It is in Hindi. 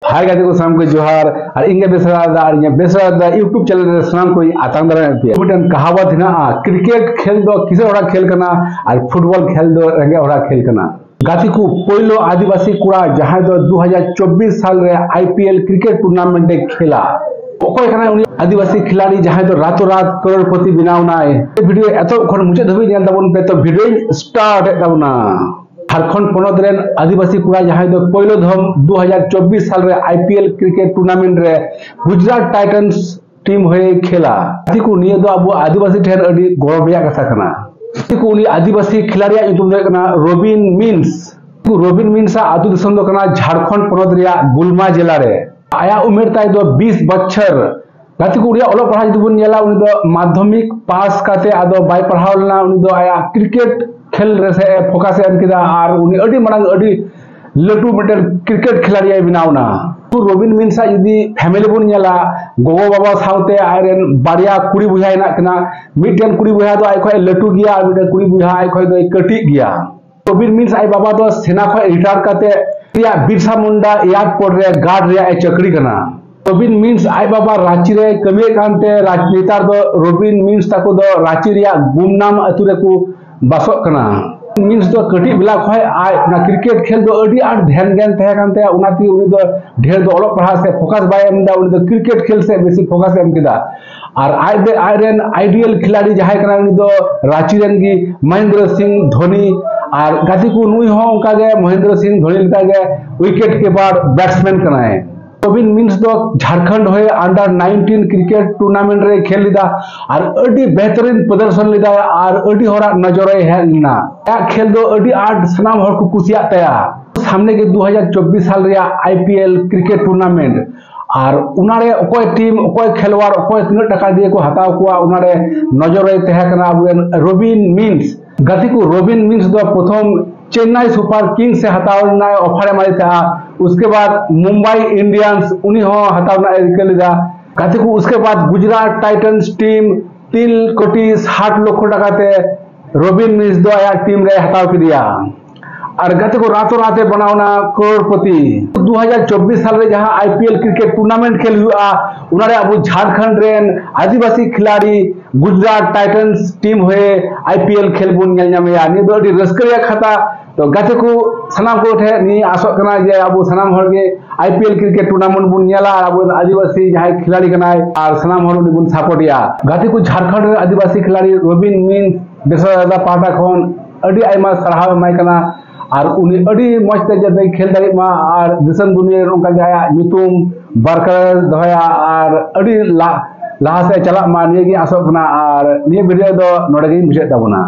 हाय गाते को साम को जोहार और इंगे बेसरा दा और ये बेसरा दा यूट्यूब चैनल रे साम को आतंग दरा पे मिटन कहावत हिना क्रिकेट खेल दो किसे ओरा खेल कना और फुटबॉल खेल दो रंगे ओरा खेल कना गाती को पहिलो आदिवासी कुड़ा जहां दो 2024 साल रे आईपीएल क्रिकेट टूर्नामेंट खेला ओकोय कना उनी आदिवासी खिलाड़ी जहां दो रातों रात करोड़पति बनावनाय वीडियो एतो खन मुझे धबी नेल दाबन पे तो वीडियो स्टार्ट दाबना झारखंड पनत रेन आदिवासी कुड़ा जहां दो पहिलो धम 2024 साल रे आईपीएल क्रिकेट टूर्नामेंट रे गुजरात टाइटन्स टीम होए खेला को निये दो अब आदिवासी ठेर अडी गौरव रिया कथा कना को उनी आदिवासी खिलाड़ी युतुम दे कना रोबिन मिन्स आतु दिसम दो कना झारखंड पनत रिया गुलमा जिला रे आया उमेर ताय दो 20 बछर गाती को उड़िया ओलो पढ़ा जुबन नेला उनी दो माध्यमिक पास काते आदो बाय पढ़ाव लेना उनी दो आया क्रिकेट खेल रहे फोकस एम किदा और उनी अडी मरंग अडी लटू मेटल क्रिकेट खिलाड़ी बनावना तो रोबिन मिन्सा यदि फैमिली बन नेला गोगो बाबा साउते आयरन बारिया कुड़ी बुझा हेना कना मिटन कुड़ी बुझा दो आय खय लटू गया और मिटन कुड़ी बुझा आय खय दो कटी गया रोबिन मिन्स आय बाबा दो सेना खय रिटायर काते या बिरसा मुंडा एयरपोर्ट रे गार्ड रे चकरी कना रोबिन मिन्स आय बाबा रांची रे कमी कानते राजनेता दो रोबिन मिन्स ताको दो रांची रे गुमनाम अतु रे को बासक कना मिन्स दो कटी बिला खय आय ना क्रिकेट खेल दो अडी आट ध्यान ज्ञान तहे कानते उनाती उनी दो ढेर दो ओलो पढ़ा से फोकस बाय एमदा उनी दो क्रिकेट खेल से बेसी फोकस एम किदा और आयरन आइडियल खिलाड़ी जहां कना उनी दो रांची रेन गी महेंद्र सिंह धोनी और गाती को नुई हो उनका गे महेंद्र सिंह धोनी लेका गे विकेट कीपर बैट्समैन कना है रोबिन मिन्स दो झारखंड होए अंडर 19 क्रिकेट टूर्नामेंट रे खेल लिदा और अडी बेहतरीन प्रदर्शन लिदा और अडी होरा नजरे हेलना या खेल दो अडी आठ सनाम हर को कुसिया तया सामने के 2024 साल रे आईपीएल क्रिकेट टूर्नामेंट और उनारे ओकोय टीम ओकोय खेलवार ओकोय तिना टका दिए को हताव कुआ उनारे नजरे तहे कना रोबिन मिन्स गति को रोबिन मिन्स दो प्रथम चेन्नई सुपर किंग्स से हटावना ऑफर मारी था उसके बाद मुंबई इंडियंस उन्हीं हो हटावना रिकलिदा कहते को उसके बाद गुजरात टाइटन्स टीम 3 कोटी 60 लाख टका ते रोबिन मिन्स दो आया टीम रे हटाव के दिया और गति को रातों रात बनावना करोड़पति 2024 साल रे जहां आईपीएल क्रिकेट टूर्नामेंट खेल हुआ उनारे अब झारखंड रेन आदिवासी खिलाड़ी गुजरात टाइटन्स टीम हुए आईपीएल खेल बुन नेलनामया नि दो अडी रस्करिया खाता तो गति को सनाम को ठे नि आसो कना जे अब सनाम हर के आईपीएल क्रिकेट टूर्नामेंट बुन नेला अब आदिवासी जहां खिलाड़ी कना और सनाम हर बुन सपोर्टिया गति को झारखंड आदिवासी खिलाड़ी रोबिन मिन्स बेसरा दादा पाटा खन अडी आयमा सरहाव माय कना और उनी अडी मजते जते खेल दाड़ी मा और दिसम दुनिया उनका जाया नुतुम बरकरार दहया और अडी लाहा से चला मा निये आसो कना और निये वीडियो दो नोडे गे मुचाद ताबोना।